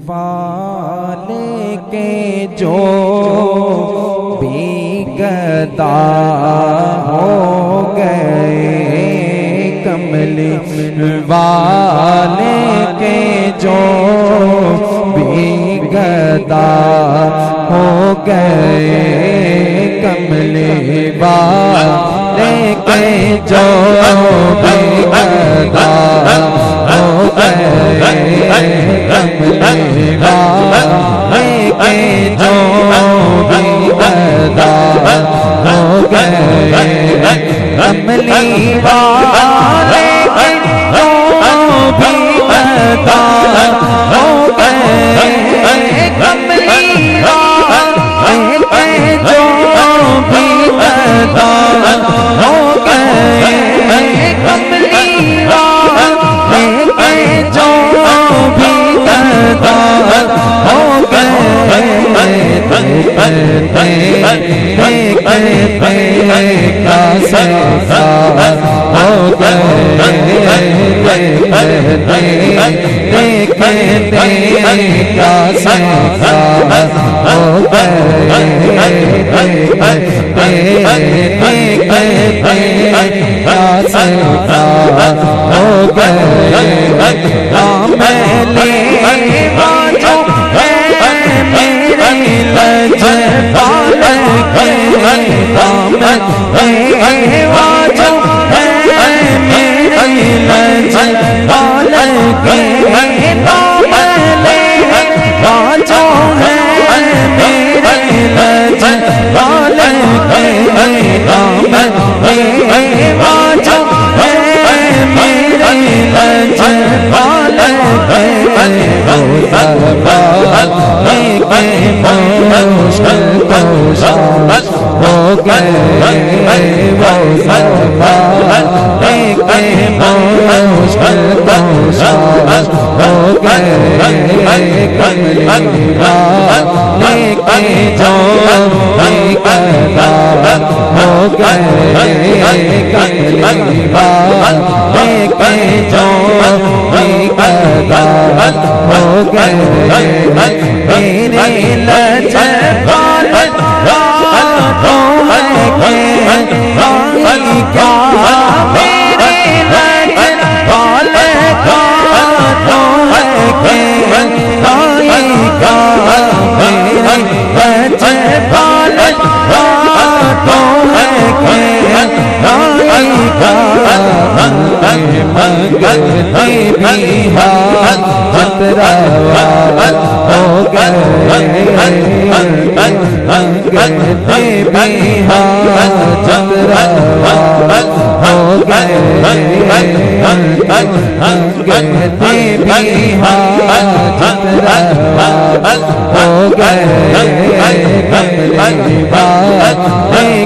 والے کے جو بھی گدا ہو گئے، کملی والے کے جو بھی گدا ہو گئے، کملی والے کے جو بھی گدا ہو گئے، کملی والے کے جو بھی گدا ہو گئے، کملی والے کے جو بھی گدا ہو گئے، کملی والے کے جو بھی گدا ہو گئے، کملی والے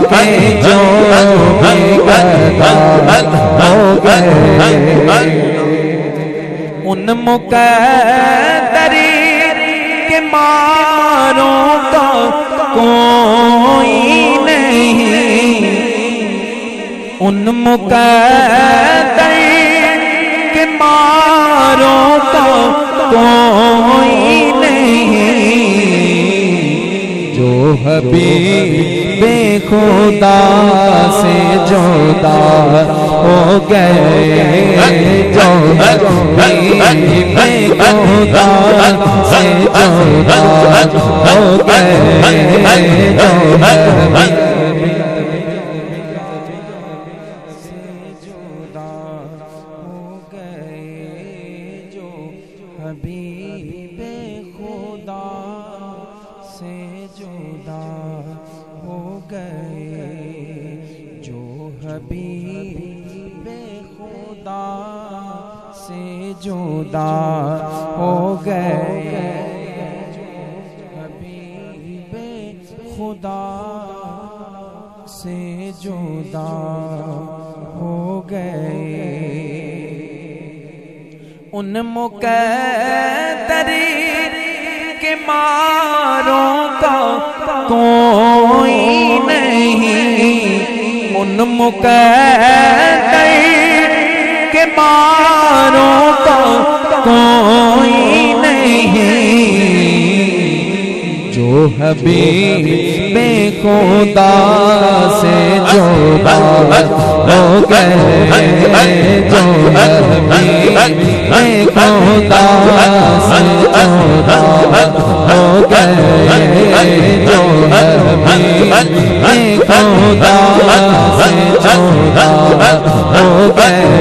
کے جو بھی گدا ہو گئے، ان مقدری کے ماروں کا کوئی نہیں، ان مقدری کے ماروں کا کوئی نہیں، جو حبیب خدا سے جدا ہو گئے، جو حبیب خدا سے جدا ہو گئے، جو حبیب جدا ہو گئے، حبیب خدا سے جدا ہو گئے، ان مقدری کے ماروں کا کوئی نہیں، ان مقدری کے ماروں کا کوئی نہیں، حبیب خدا سے جدا ہو گئے جو حبیب خدا سے جدا ہو گئے جو حبیب خدا سے جدا ہو گئے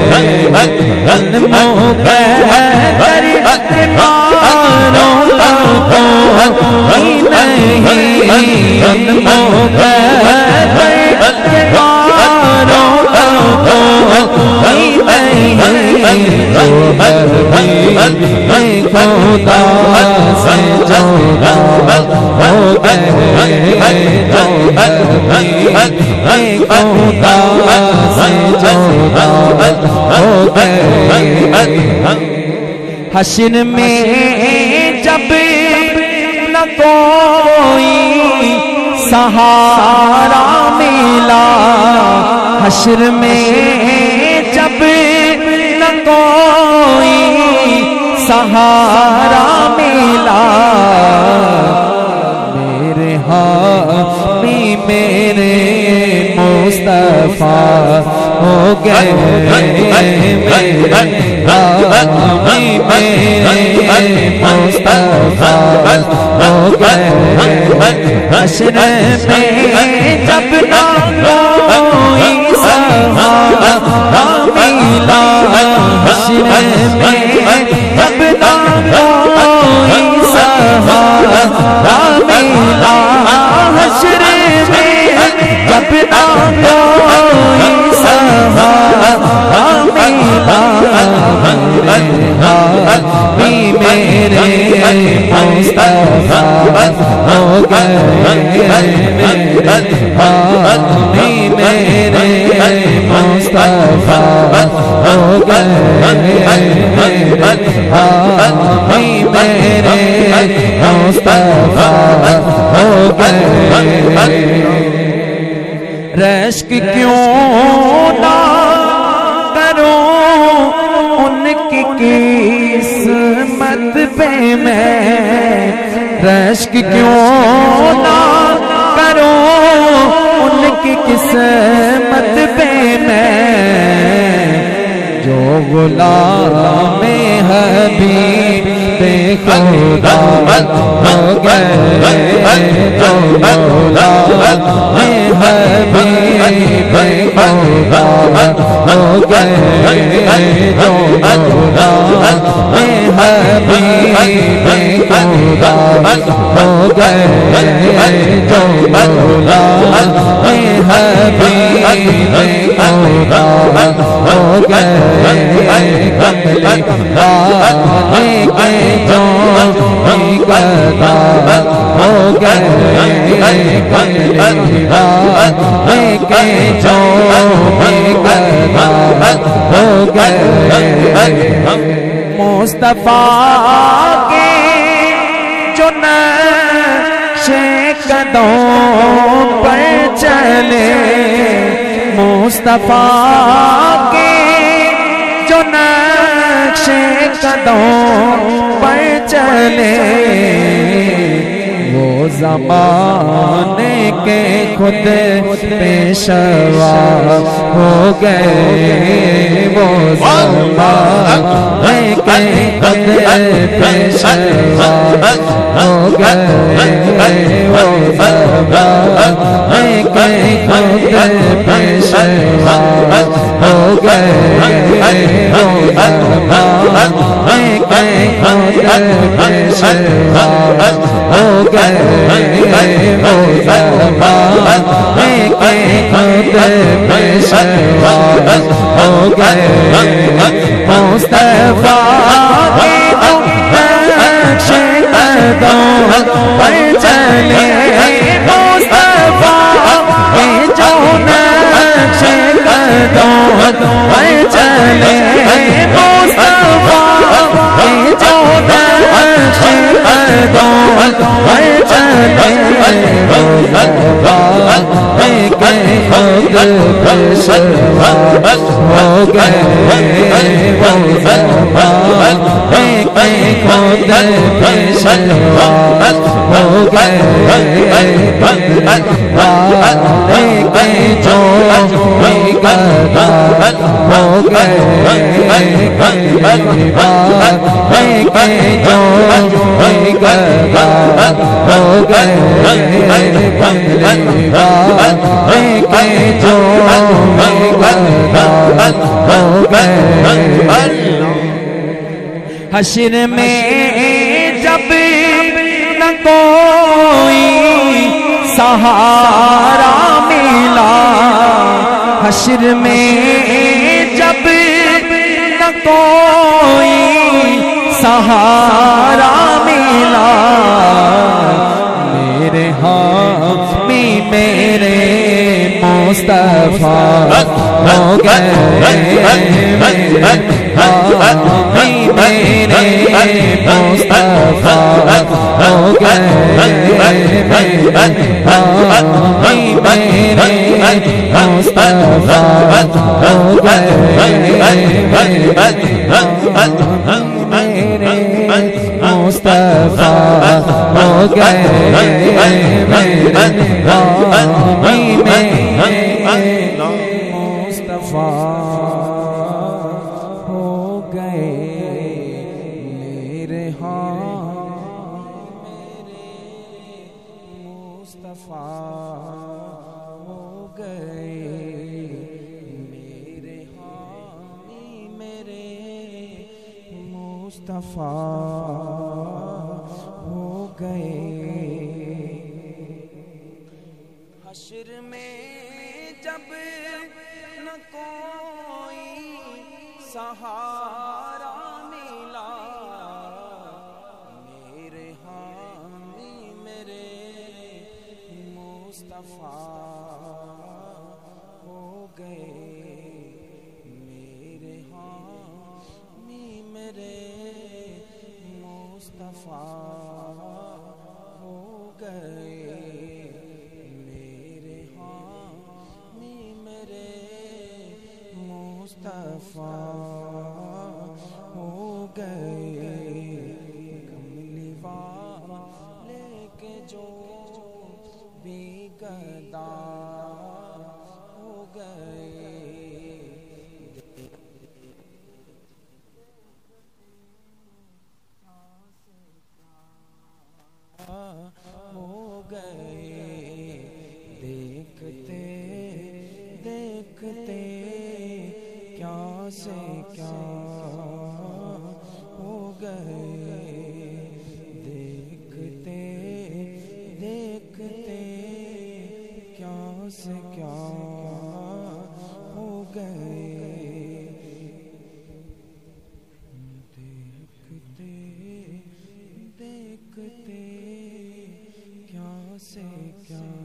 حشر میں جب نہ کوئی سہارا ملا حشر میں جب نہ کوئی سہارا ملا میرے حامی میرے مصطفیٰ ہو گئے میرے حامی میرے مصطفیٰ ہو گئے حشر میں جب نہ کوئی سہارا ملا حشر میں جب نہ کوئی سہارا ملا حشر میں جب نہ کوئی سہارا ملا میرے مصطفیٰ ہو گئے میرے مصطفیٰ ہو گئے میرے مصطفیٰ ہو گئے رشک کیوں نہ کروں ان کی قسمت پہ میں رشک کیوں نہ کروں ان کی قسمت پہ میں جو غلام حبیب خدا ہو گئے جو غلام حبیب خدا ہو گئے جو غلام حبیب خدا ہو گئے جو غلام حبیب خدا ہو گئے کملی والے کے جو گدا ہو گئے کملی والے کے جو گدا ہو گئے مصطفیٰ کے جو نقش قدم پر چلے مصطفیٰ کے جو نقش قدم پر چلے وہ زمانے کے خود پیشوا ہو گئے وہ زمانے کے خود پیشوا ہو گئے وہ زمانے کے خود پیشوا ہو گئے وہ زمانے کے خود پیشوا ہو گئے وہ زمانے کے خود پیشوا ہو گئے مصطفیٰ کے نقش قدم پر چلے مصطفیٰ کے جو نقش قدم پر چلے مصطفیٰ کے جو نقش قدم پر چلے مصطفیٰ کے خود خود پیشوا ہو گئے وہ زمان کہ خود پیشوا ہو گئے کہ جو بھی گدا ہو گئے کہ جو بھی گدا ہو گئے کہ جو بھی گدا ہو گئے حشر میں جب نہ کوئی سہارا ملا حشر میں جب نہ کوئی سہارا ملا میرے حامی میرے مصطفیٰ ہو گئے میرے حامی میرے مصطفیٰ ہو گئے میرے حامی میرے مصطفیٰ ہو گئے میرے مصطفیٰ ہو گئے میرے حامی میرے مصطفیٰ ہو گئے میرے حامی میرے مصطفیٰ ہو گئے میرے حامی میرے مصطفیٰ ہو گئے حشر میں جب نہ کوئی سہارا ملا میرے حامی میرے مصطفیٰ ہو گئے میرے حامی میرے مصطفیٰ ہو گئے میرے حامی میرے مصطفیٰ ہو گئے کملی والے کے جو بھی گدا ہو گئے ہو گئے دیکھتے دیکھتے کیا سے کیا ہو گئے دیکھتے دیکھتے کیا سے کیا ہو گئے دیکھتے دیکھتے کیا سے کیا